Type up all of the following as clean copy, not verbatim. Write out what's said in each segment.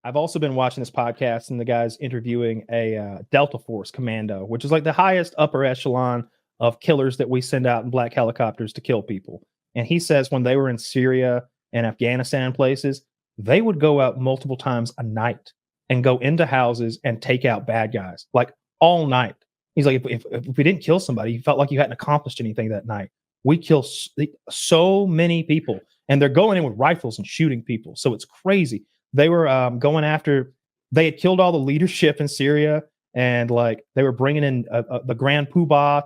I've also been watching this podcast, and the guy's interviewing a Delta Force commando, which is like the highest upper echelon of killers that we send out in black helicopters to kill people. And he says when they were in Syria and Afghanistan places, they would go out multiple times a night and go into houses and take out bad guys, like all night. He's like, if we didn't kill somebody, you felt like you hadn't accomplished anything that night. We kill so many people, and they're going in with rifles and shooting people. So it's crazy. They were going after, they had killed all the leadership in Syria, and like they were bringing in the Grand Poobah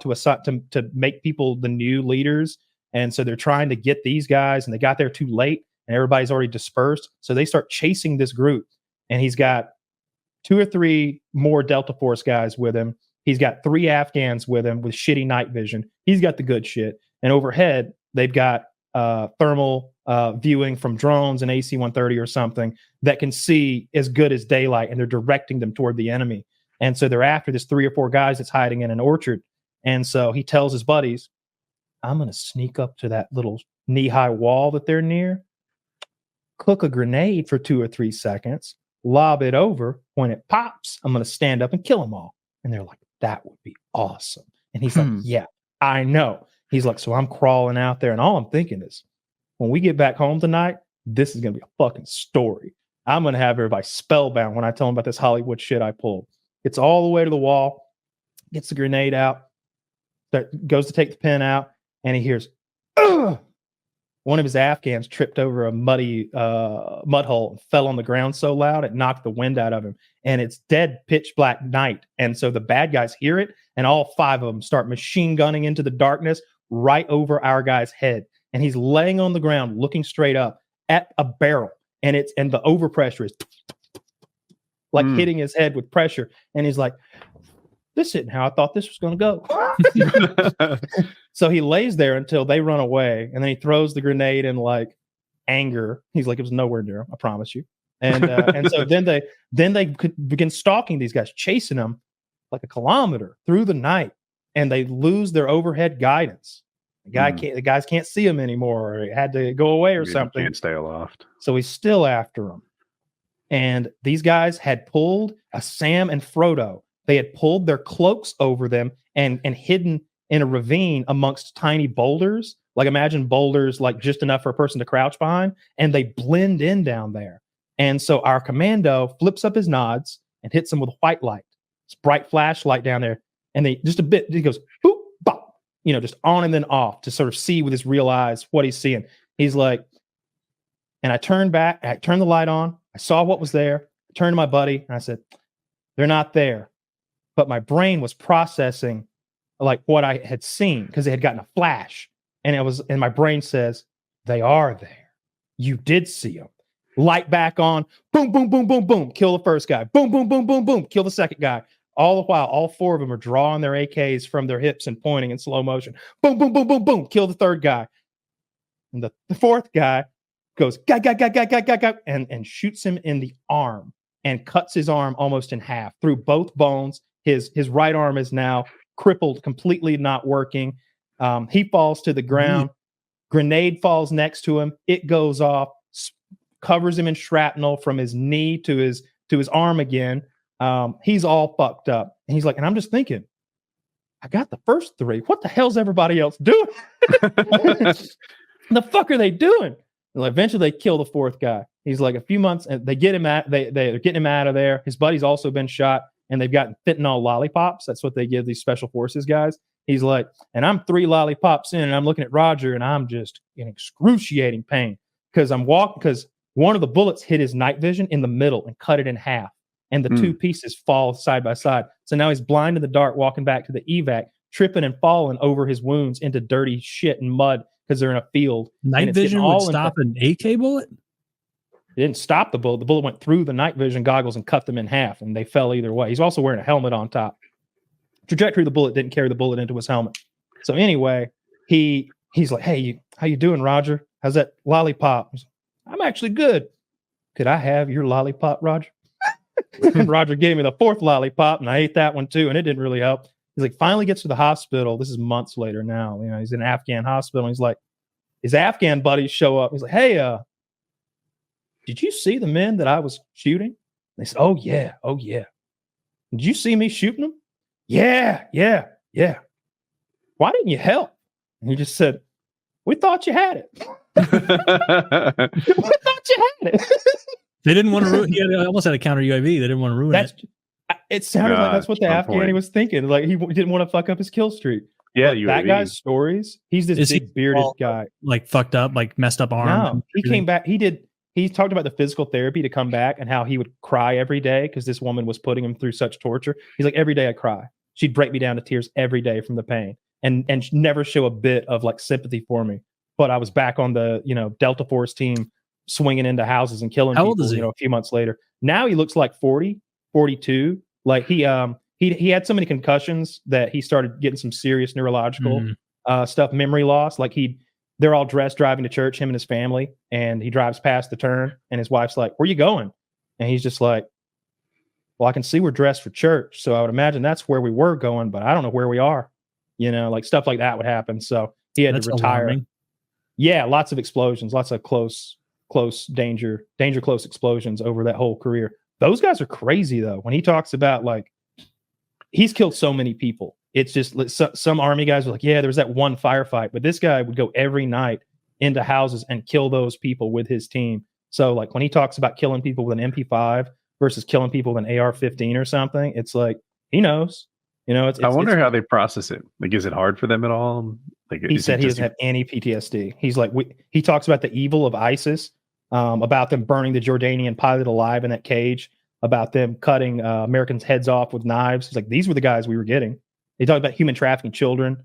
to make people the new leaders. And so they're trying to get these guys, and they got there too late, and everybody's already dispersed. So they start chasing this group, and he's got 2 or 3 more Delta Force guys with him. He's got 3 Afghans with him with shitty night vision. He's got the good shit. And overhead, they've got thermal viewing from drones and AC-130 or something that can see as good as daylight, and they're directing them toward the enemy. And so they're after this 3 or 4 guys that's hiding in an orchard. And so he tells his buddies, I'm going to sneak up to that little knee-high wall that they're near, cook a grenade for 2 or 3 seconds, lob it over. When it pops, I'm going to stand up and kill them all. And they're like, that would be awesome. And he's like, yeah, I know. He's like, so I'm crawling out there, and all I'm thinking is, when we get back home tonight, this is going to be a fucking story. I'm going to have everybody spellbound when I tell them about this Hollywood shit I pulled. Gets all the way to the wall, gets the grenade out, goes to take the pin out, and he hears, ugh! One of his Afghans tripped over a muddy mud hole and fell on the ground so loud it knocked the wind out of him. And it's dead pitch black night. And so the bad guys hear it, and all 5 of them start machine gunning into the darkness right over our guy's head. And he's laying on the ground looking straight up at a barrel. And the overpressure is like hitting his head with pressure. And he's like, this isn't how I thought this was going to go. So he lays there until they run away, and then he throws the grenade in like anger. He's like, it was nowhere near him, I promise you. And so then they begin stalking these guys, chasing them like a kilometer through the night, and they lose their overhead guidance. The guys can't see him anymore, or he had to go away or something. Can't stay aloft. So he's still after him. And these guys had pulled a Sam and Frodo. They had pulled their cloaks over them and hidden in a ravine amongst tiny boulders. Like imagine boulders like just enough for a person to crouch behind, and they blend in down there. And so our commando flips up his nods and hits them with a white light. It's bright flashlight down there. And they just a bit, he goes, boop, bop, just on and then off to sort of see with his real eyes what he's seeing. He's like, and I turned back, I turned the light on. I saw what was there. I turned to my buddy and I said, they're not there. But my brain was processing like what I had seen because it had gotten a flash. And my brain says, they are there. You did see them. Light back on. Boom, boom, boom, boom, boom. Kill the first guy. Boom, boom, boom, boom, boom. Kill the second guy. All the while, all 4 of them are drawing their AKs from their hips and pointing in slow motion. Boom, boom, boom, boom, boom. Kill the third guy. And the 4th guy goes, guy, and shoots him in the arm and cuts his arm almost in half through both bones. His right arm is now crippled, completely not working. He falls to the ground. Grenade falls next to him. It goes off, covers him in shrapnel from his knee to his arm again. He's all fucked up. And he's like, and I'm just thinking, I got the first 3. What the hell's everybody else doing? The fuck are they doing? And eventually they kill the 4th guy. He's like a few months, and they get him they're getting him out of there. His buddy's also been shot, and they've gotten fentanyl lollipops. That's what they give these special forces guys. He's like, and I'm 3 lollipops in, and I'm looking at Roger, and I'm just in excruciating pain because one of the bullets hit his night vision in the middle and cut it in half. And the 2 pieces fall side by side. So now he's blind in the dark, walking back to the evac, tripping and falling over his wounds into dirty shit and mud because they're in a field. Night vision would stop an AK bullet? It didn't stop the bullet. The bullet went through the night vision goggles and cut them in half, and they fell either way. He's also wearing a helmet on top. Trajectory of the bullet didn't carry the bullet into his helmet. So anyway, he's like, hey, how you doing, Roger? How's that lollipop? I'm actually good. Could I have your lollipop, Roger? And Roger gave me the 4th lollipop, and I ate that one too, and it didn't really help. He's like, finally gets to the hospital. This is months later now. He's in an Afghan hospital. And he's like, his Afghan buddies show up. He's like, hey, did you see the men that I was shooting? They said, oh yeah. Did you see me shooting them? Yeah. Why didn't you help? And he just said, we thought you had it. We thought you had it. They didn't want to ruin. He almost had a counter UAV. They didn't want to ruin it. It sounded like that's what the Afghani was thinking. Like he didn't want to fuck up his kill streak. Yeah, that guy's stories. He's this big bearded guy, like fucked up, like messed up arm. No, he came back. He talked about the physical therapy to come back and how he would cry every day because this woman was putting him through such torture. He's like, every day I cry. She'd break me down to tears every day from the pain, and never show a bit of like sympathy for me. But I was back on the Delta Force team, swinging into houses and killing people. Old is he? A few months later. Now he looks like 40, 42. Like he had so many concussions that he started getting some serious neurological stuff, memory loss. Like they're all dressed driving to church, him and his family, and he drives past the turn, and his wife's like, "Where you going?" And he's just like, "Well, I can see we're dressed for church, so I would imagine that's where we were going, but I don't know where we are." Like stuff like that would happen. So he had to retire. Alarming. Yeah, lots of explosions, lots of close danger close explosions over that whole career. Those guys are crazy though. When he talks about like he's killed so many people, it's just some army guys are like, yeah, there was that one firefight, but this guy would go every night into houses and kill those people with his team. So like when he talks about killing people with an MP5 versus killing people with an AR-15 or something, it's like he knows. I wonder how they process it. Like, is it hard for them at all? Like, he said he doesn't have any PTSD. He's like, he talks about the evil of ISIS. About them burning the Jordanian pilot alive in that cage, about them cutting Americans' heads off with knives. He's like, these were the guys we were getting. They talk about human trafficking children,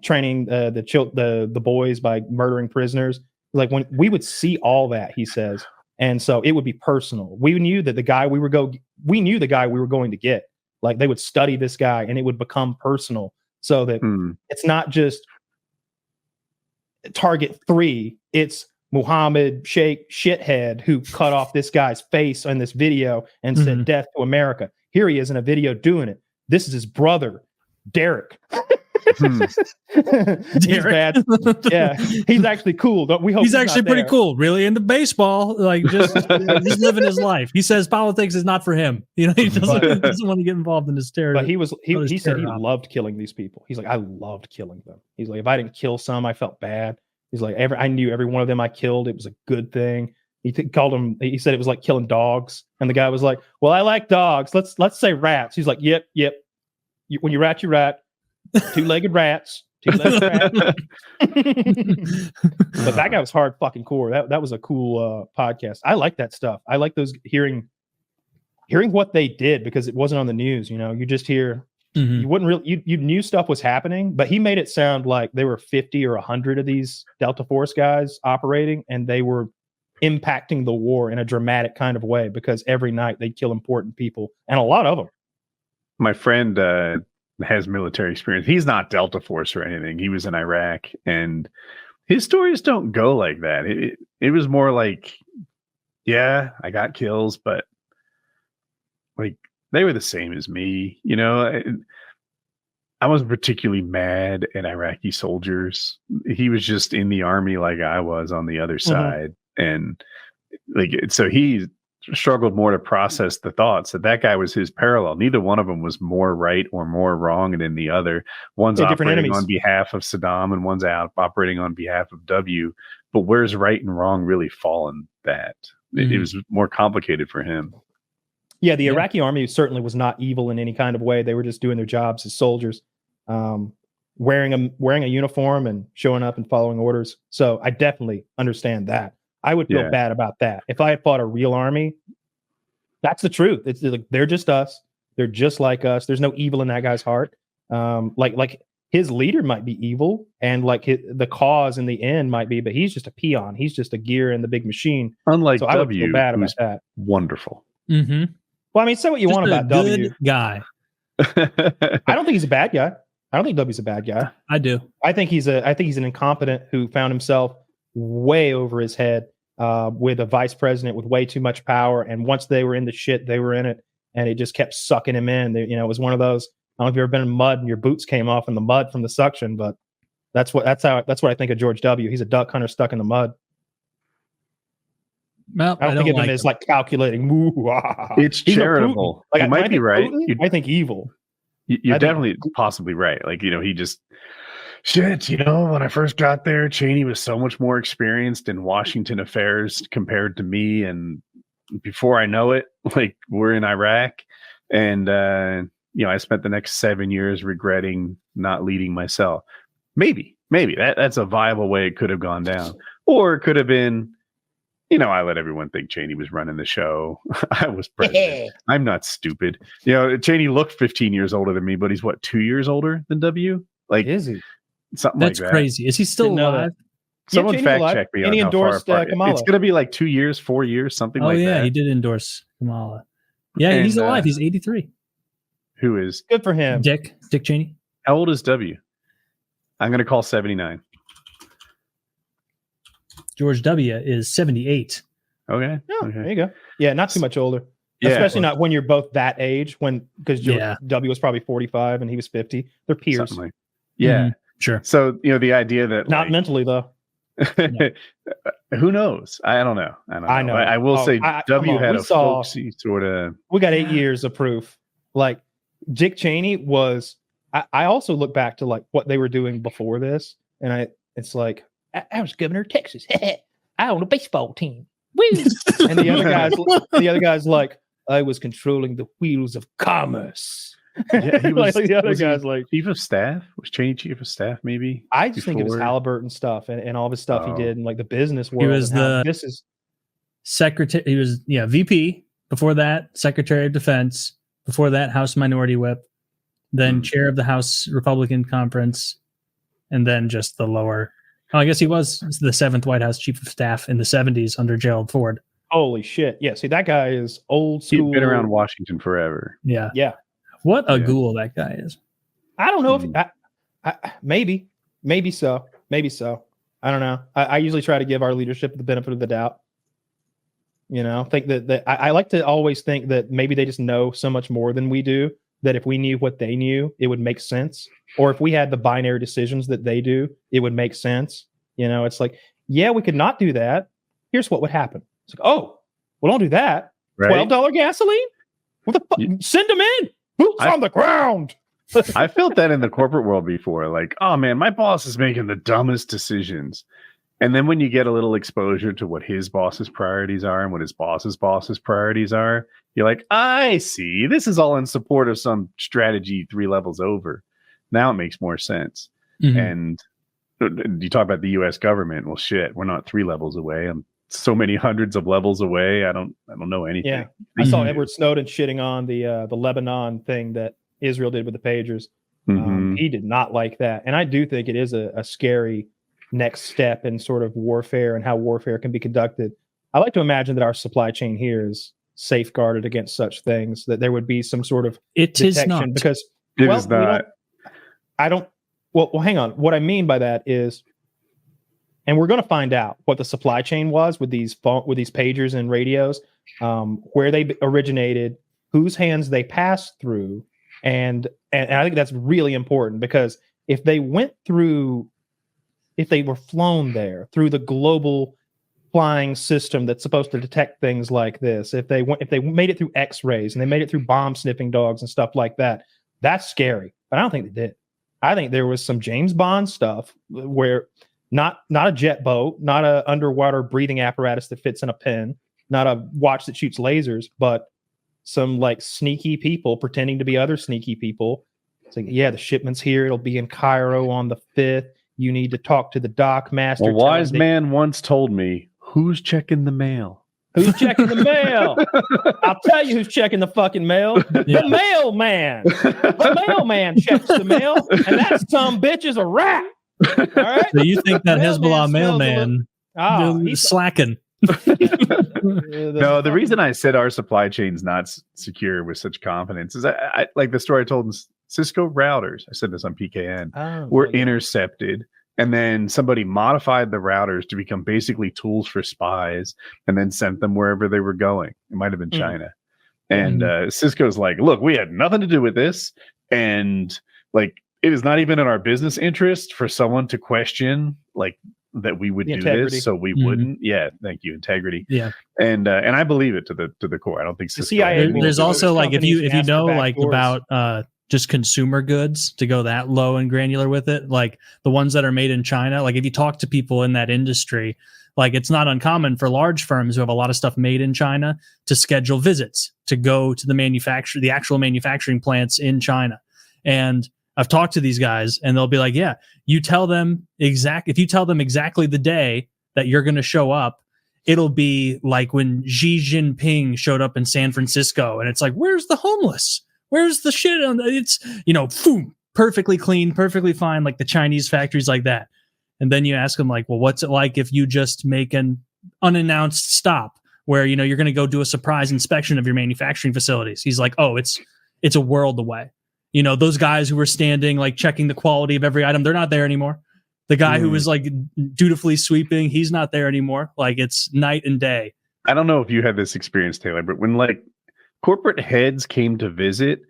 training the boys by murdering prisoners. Like when we would see all that, he says, and so it would be personal. We knew that the guy we were going to get. Like they would study this guy, and it would become personal, so that it's not just target 3. It's Muhammad Sheikh shithead who cut off this guy's face on this video and said death to America. Here he is in a video doing it. This is his brother, Derek. He's bad. Yeah, he's actually cool. We hope he's actually pretty cool. Really into baseball, like just living his life. He says politics is not for him. He doesn't want to get involved in this terror. But he said he loved killing these people. He's like, I loved killing them. He's like, if I didn't kill some, I felt bad. He's like, I knew every one of them I killed. It was a good thing. He said it was like killing dogs. And the guy was like, well, I like dogs. Let's say rats. He's like, yep. When you rat, you rat. Two-legged rats. But that guy was hard fucking core. That was a cool podcast. I like that stuff. I like those hearing what they did because it wasn't on the news. You just hear. You wouldn't really you knew stuff was happening, but he made it sound like there were 50 or 100 of these Delta Force guys operating, and they were impacting the war in a dramatic kind of way because every night they'd kill important people, and a lot of them. My friend has military experience. He's not Delta Force or anything. He was in Iraq, and his stories don't go like that. It was more like, yeah, I got kills, but like they were the same as me. I wasn't particularly mad at Iraqi soldiers. He was just in the army like I was on the other side. And so he struggled more to process the thoughts that guy was his parallel. Neither one of them was more right or more wrong than the other. One's operating on behalf of Saddam and one's operating on behalf of W. But where's right and wrong really fall in that? It was more complicated for him. Yeah, the Iraqi army certainly was not evil in any kind of way. They were just doing their jobs as soldiers, wearing a uniform and showing up and following orders. So I definitely understand that. I would feel bad about that. If I had fought a real army, that's the truth. It's like they're just us. They're just like us. There's no evil in that guy's heart. Like his leader might be evil, and like the cause in the end might be, but he's just a peon. He's just a gear in the big machine. Unlike so W, I would feel bad about that. Wonderful. Well, I mean, say what you want about W. Guy. I don't think he's a bad guy. I don't think W's a bad guy. I do. I think he's an incompetent who found himself way over his head with a vice president with way too much power. And once they were in the shit, they were in it, and it just kept sucking him in. It was one of those. I don't know if you've ever been in mud and your boots came off in the mud from the suction, but that's what I think of George W. He's a duck hunter stuck in the mud. Well, I don't think of him as like calculating. It's charitable. Like, you might be right. I think evil. You're definitely possibly right. Like, he just shit. When I first got there, Cheney was so much more experienced in Washington affairs compared to me. And before I know it, like, we're in Iraq, and I spent the next 7 years regretting not leading myself. Maybe that's a viable way it could have gone down, or it could have been, I let everyone think Cheney was running the show. I was president. I'm not stupid. Cheney looked 15 years older than me, but he's 2 years older than W? Like, is he? Something That's like that. crazy. Is he still alive? Someone fact check me on how far apart. It's going to be like 2 years, 4 years, something like that. Oh, yeah, he did endorse Kamala. Yeah, he's alive. He's 83. Who is? Good for him. Dick Cheney. How old is W? I'm going to call 79. George W. is 78. Okay. Okay. There you go. Yeah, not too much older. Yeah, especially not when you're both that age. Because W was probably 45 and he was 50. They're peers. Sure. So the idea that not mentally though. Who knows? I don't know. I know. I will say W had a folksy sort of. We got 8 years of proof. Like Dick Cheney was. I also look back to like what they were doing before this, and it's like I was governor of Texas. I own a baseball team. Woo! And the other guys like I was controlling the wheels of commerce. Yeah, he was. The other guys like chief of staff. Was Cheney chief of staff? Maybe. I just think it was Halliburton stuff and all the stuff he did in like the business world. He was secretary. He was VP. Before that, Secretary of Defense. Before that, House Minority Whip. Then chair of the House Republican Conference, and then just the lower. Oh, I guess he was the 7th White House Chief of Staff in the 70s under Gerald Ford. Holy shit! Yeah, see that guy is old school. He's been around Washington forever. Yeah. What a ghoul that guy is. I don't know if maybe so. I don't know. I usually try to give our leadership the benefit of the doubt. Think that I like to always think that maybe they just know so much more than we do. That if we knew what they knew, it would make sense. Or if we had the binary decisions that they do, it would make sense. It's like, yeah, we could not do that. Here's what would happen. It's like, oh, well, don't do that. Right. $12 gasoline? What the fuck? Send them in. Boots on the ground. I felt that in the corporate world before. Like, oh man, my boss is making the dumbest decisions. And then when you get a little exposure to what his boss's priorities are and what his boss's priorities are, you're like, I see. This is all in support of some strategy 3 levels over. Now it makes more sense. Mm-hmm. And you talk about the U.S. government. Well, shit, we're not 3 levels away. I'm so many hundreds of levels away. I don't know anything. Yeah, I saw Edward Snowden shitting on the Lebanon thing that Israel did with the pagers. He did not like that, and I do think it is a scary next step in sort of warfare and how warfare can be conducted. I like to imagine that our supply chain here is safeguarded against such things, that there would be some sort of detection because it is not. Well, hang on. What I mean by that is, and we're going to find out what the supply chain was with these pagers and radios, where they originated, whose hands they passed through. And I think that's really important because if they went through, if they were flown there through the global flying system that's supposed to detect things like this, if they made it through X-rays and they made it through bomb sniffing dogs and stuff like that, that's scary. But I don't think they did. I think there was some James Bond stuff where not a jet boat, not a underwater breathing apparatus that fits in a pen, not a watch that shoots lasers, but some like sneaky people pretending to be other sneaky people. It's like, yeah, the shipment's here. It'll be in Cairo on the 5th. You need to talk to the dock master. A wise man once told me, who's checking the mail? Who's checking the mail? I'll tell you who's checking the fucking mail. Yeah. The mailman. The mailman checks the mail, and that some bitch is a rat. All right? So you think that Hezbollah mailman he's slacking? No, the reason I said our supply chain's not secure with such confidence is I like the story I told in Cisco routers. I said this on PKN. Were intercepted, and then somebody modified the routers to become basically tools for spies, and then sent them wherever they were going. It might have been China. And Cisco's like, look, we had nothing to do with this, and like it is not even in our business interest for someone to question like that we would The do integrity. this, so we wouldn't. Yeah, thank you, integrity. Yeah, and I believe it to the core. I don't think The Cisco CIA has will there's do any- it. also like if you Companies ask know for like backdoors. about just consumer goods, to go that low and granular with it, like the ones that are made in China. Like if you talk to people in that industry, like it's not uncommon for large firms who have a lot of stuff made in China to schedule visits to go to the actual manufacturing plants in China. And I've talked to these guys and they'll be like, yeah, if you tell them exactly the day that you're going to show up, it'll be like when Xi Jinping showed up in San Francisco and it's like, where's the homeless? Where's the shit? It's, boom, perfectly clean, perfectly fine, like the Chinese factories like that. And then you ask them like, well, what's it like if you just make an unannounced stop where, you're going to go do a surprise inspection of your manufacturing facilities? He's like, oh, it's a world away. Those guys who were standing, like checking the quality of every item, they're not there anymore. The guy who was like dutifully sweeping, he's not there anymore. Like it's night and day. I don't know if you had this experience, Taylor, but when like corporate heads came to visit,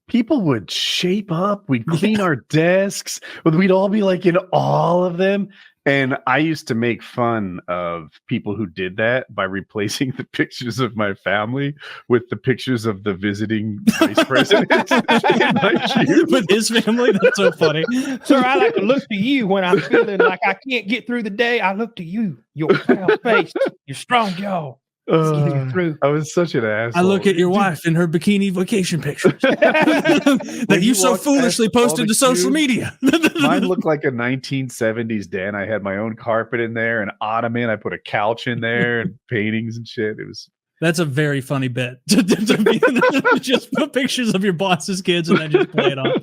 people would shape up. We'd clean our desks. We'd all be like in all of them. And I used to make fun of people who did that by replacing the pictures of my family with the pictures of the visiting vice president in my cube. With his family. That's so funny. Sir, I like to look to you when I'm feeling like I can't get through the day. I look to you, your proud face, your strong jaw. Get you through. I was such an asshole. I look at your wife in her bikini vacation pictures that When you you so walk foolishly past all posted the to social cubes, media. Mine looked like a 1970s den. I had my own carpet in there, an ottoman. I put a couch in there and paintings and shit. It was. That's a very funny bit. To just put pictures of your boss's kids and then just play it off.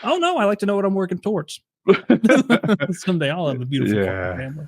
Oh no, I like to know what I'm working towards. Someday I'll have a beautiful Yeah. family.